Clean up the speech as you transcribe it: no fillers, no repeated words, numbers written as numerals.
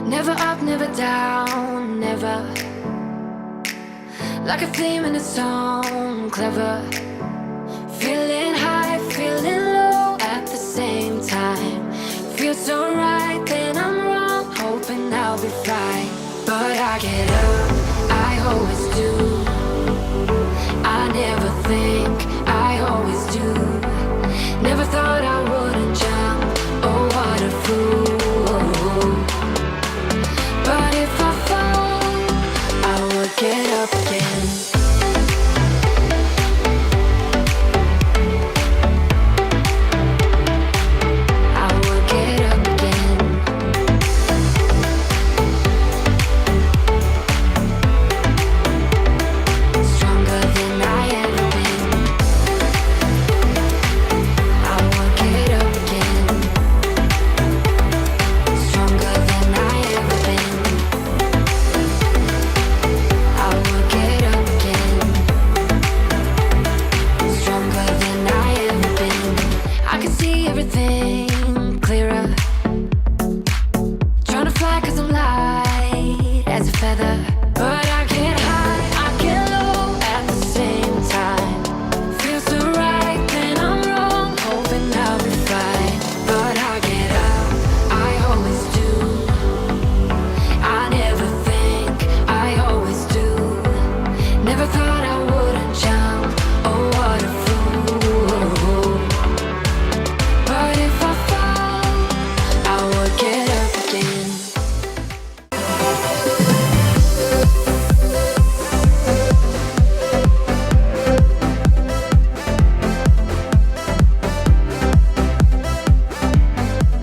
Never up, never down, never. Like a theme in a song, clever. Feeling high, feeling low at the same time. Feels so right, then I'm wrong, hoping I'll be fine. But I get up, I always do.